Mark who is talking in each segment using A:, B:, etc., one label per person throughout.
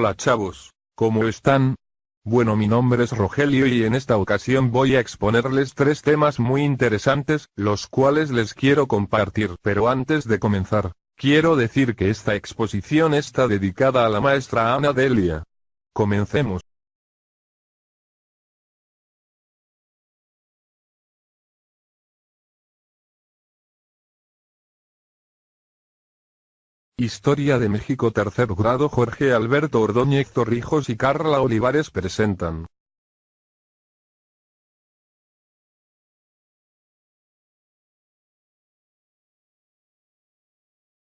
A: Hola chavos, ¿cómo están? Bueno, mi nombre es Rogelio y en esta ocasión voy a exponerles 3 temas muy interesantes, los cuales les quiero compartir. Pero antes de comenzar, quiero decir que esta exposición está dedicada a la maestra Ana Delia. Comencemos. Historia de México, tercer grado. Jorge Alberto Ordóñez Torrijos y Carla Olivares presentan.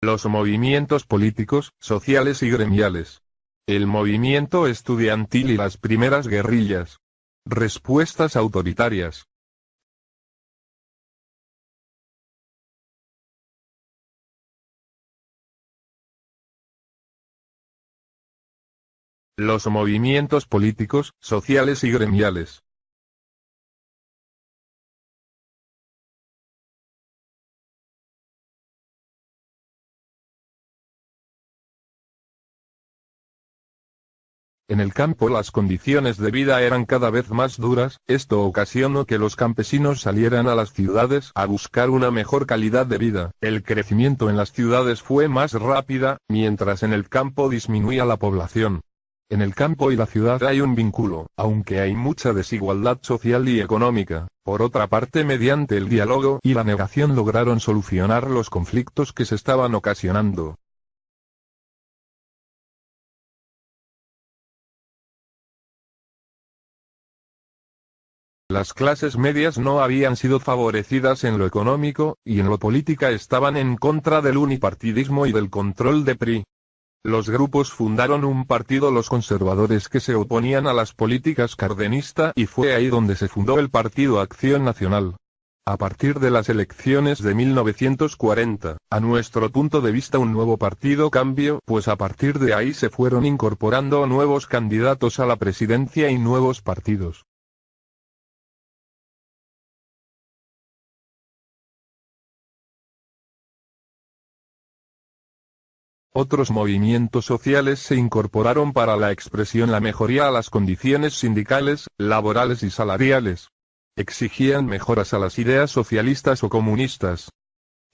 A: Los movimientos políticos, sociales y gremiales. El movimiento estudiantil y las primeras guerrillas. Respuestas autoritarias. Los movimientos políticos, sociales y gremiales. En el campo las condiciones de vida eran cada vez más duras, esto ocasionó que los campesinos salieran a las ciudades a buscar una mejor calidad de vida. El crecimiento en las ciudades fue más rápida, mientras en el campo disminuía la población. En el campo y la ciudad hay un vínculo, aunque hay mucha desigualdad social y económica. Por otra parte, mediante el diálogo y la negación lograron solucionar los conflictos que se estaban ocasionando. Las clases medias no habían sido favorecidas en lo económico, y en lo política estaban en contra del unipartidismo y del control de PRI. Los grupos fundaron un partido, los conservadores, que se oponían a las políticas cardenista, y fue ahí donde se fundó el Partido Acción Nacional. A partir de las elecciones de 1940, a nuestro punto de vista un nuevo partido cambió, pues a partir de ahí se fueron incorporando nuevos candidatos a la presidencia y nuevos partidos. Otros movimientos sociales se incorporaron para la expresión la mejoría a las condiciones sindicales, laborales y salariales. Exigían mejoras a las ideas socialistas o comunistas.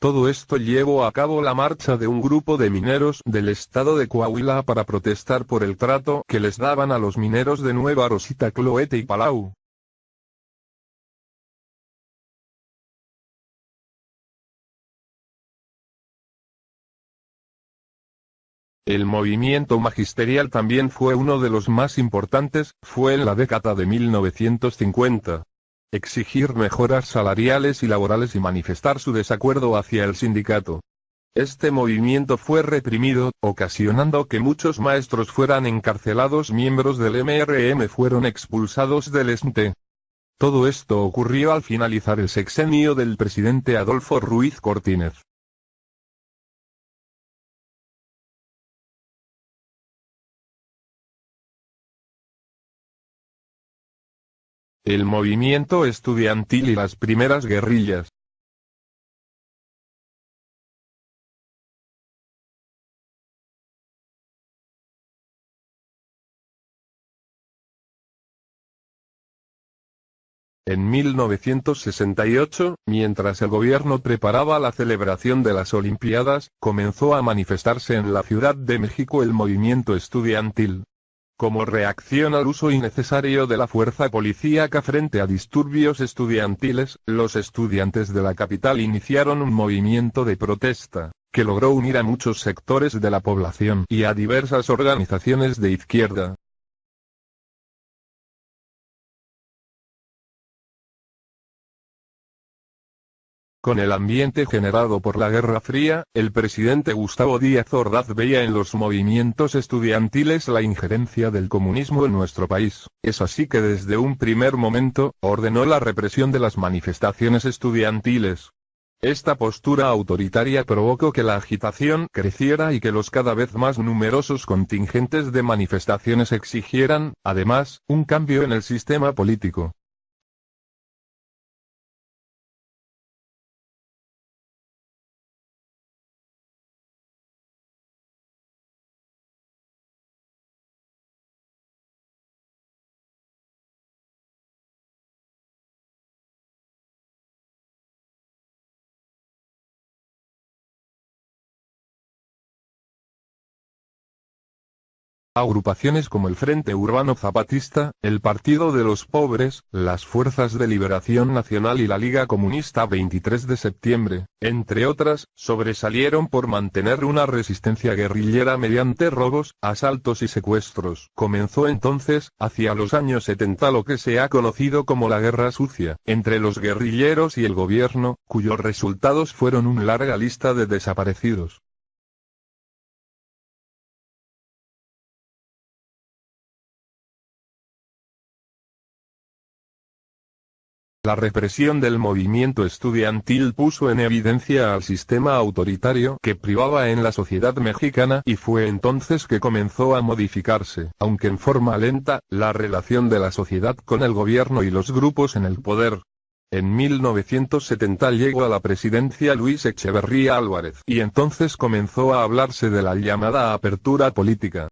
A: Todo esto llevó a cabo la marcha de un grupo de mineros del estado de Coahuila para protestar por el trato que les daban a los mineros de Nueva Rosita, Cloete y Palau. El movimiento magisterial también fue uno de los más importantes, fue en la década de 1950. Exigir mejoras salariales y laborales y manifestar su desacuerdo hacia el sindicato. Este movimiento fue reprimido, ocasionando que muchos maestros fueran encarcelados. Miembros del MRM fueron expulsados del ESNTE. Todo esto ocurrió al finalizar el sexenio del presidente Adolfo Ruiz Cortines. El movimiento estudiantil y las primeras guerrillas. En 1968, mientras el gobierno preparaba la celebración de las Olimpiadas, comenzó a manifestarse en la Ciudad de México el movimiento estudiantil. Como reacción al uso innecesario de la fuerza policíaca frente a disturbios estudiantiles, los estudiantes de la capital iniciaron un movimiento de protesta, que logró unir a muchos sectores de la población y a diversas organizaciones de izquierda. Con el ambiente generado por la Guerra Fría, el presidente Gustavo Díaz Ordaz veía en los movimientos estudiantiles la injerencia del comunismo en nuestro país. Es así que desde un primer momento, ordenó la represión de las manifestaciones estudiantiles. Esta postura autoritaria provocó que la agitación creciera y que los cada vez más numerosos contingentes de manifestaciones exigieran, además, un cambio en el sistema político. Agrupaciones como el Frente Urbano Zapatista, el Partido de los Pobres, las Fuerzas de Liberación Nacional y la Liga Comunista 23 de septiembre, entre otras, sobresalieron por mantener una resistencia guerrillera mediante robos, asaltos y secuestros. Comenzó entonces, hacia los años 70, lo que se ha conocido como la Guerra Sucia, entre los guerrilleros y el gobierno, cuyos resultados fueron una larga lista de desaparecidos. La represión del movimiento estudiantil puso en evidencia al sistema autoritario que privaba en la sociedad mexicana y fue entonces que comenzó a modificarse, aunque en forma lenta, la relación de la sociedad con el gobierno y los grupos en el poder. En 1970 llegó a la presidencia Luis Echeverría Álvarez y entonces comenzó a hablarse de la llamada apertura política.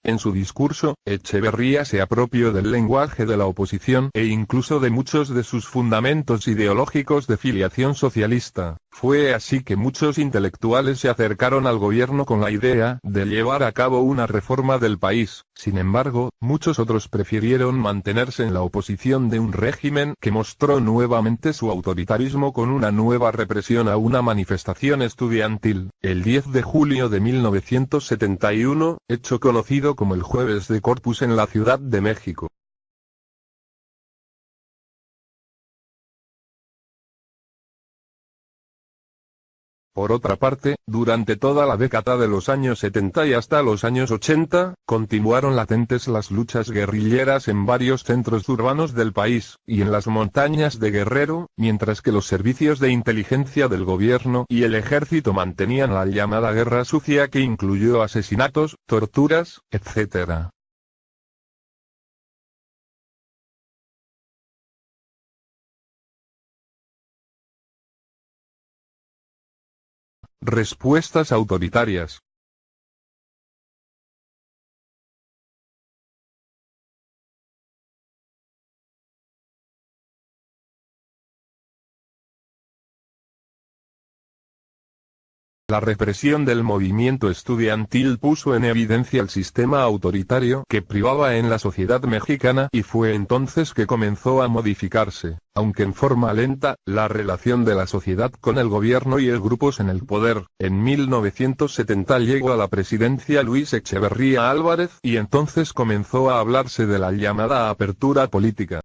A: En su discurso, Echeverría se apropió del lenguaje de la oposición e incluso de muchos de sus fundamentos ideológicos de filiación socialista. Fue así que muchos intelectuales se acercaron al gobierno con la idea de llevar a cabo una reforma del país. Sin embargo, muchos otros prefirieron mantenerse en la oposición de un régimen que mostró nuevamente su autoritarismo con una nueva represión a una manifestación estudiantil, el 10 de julio de 1971, hecho conocido como el Jueves de Corpus en la Ciudad de México. Por otra parte, durante toda la década de los años 70 y hasta los años 80, continuaron latentes las luchas guerrilleras en varios centros urbanos del país, y en las montañas de Guerrero, mientras que los servicios de inteligencia del gobierno y el ejército mantenían la llamada Guerra Sucia que incluyó asesinatos, torturas, etc. Respuestas autoritarias. La represión del movimiento estudiantil puso en evidencia el sistema autoritario que privaba en la sociedad mexicana y fue entonces que comenzó a modificarse, aunque en forma lenta, la relación de la sociedad con el gobierno y los grupos en el poder. En 1970 llegó a la presidencia Luis Echeverría Álvarez y entonces comenzó a hablarse de la llamada apertura política.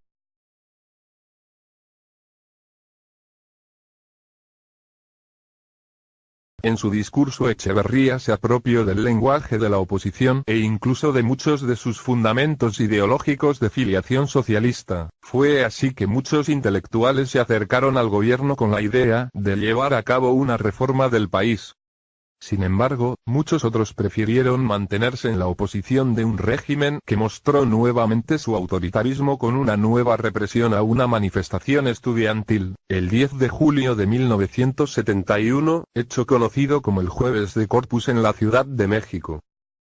A: En su discurso Echeverría se apropió del lenguaje de la oposición e incluso de muchos de sus fundamentos ideológicos de filiación socialista. Fue así que muchos intelectuales se acercaron al gobierno con la idea de llevar a cabo una reforma del país. Sin embargo, muchos otros prefirieron mantenerse en la oposición de un régimen que mostró nuevamente su autoritarismo con una nueva represión a una manifestación estudiantil, el 10 de julio de 1971, hecho conocido como el Jueves de Corpus en la Ciudad de México.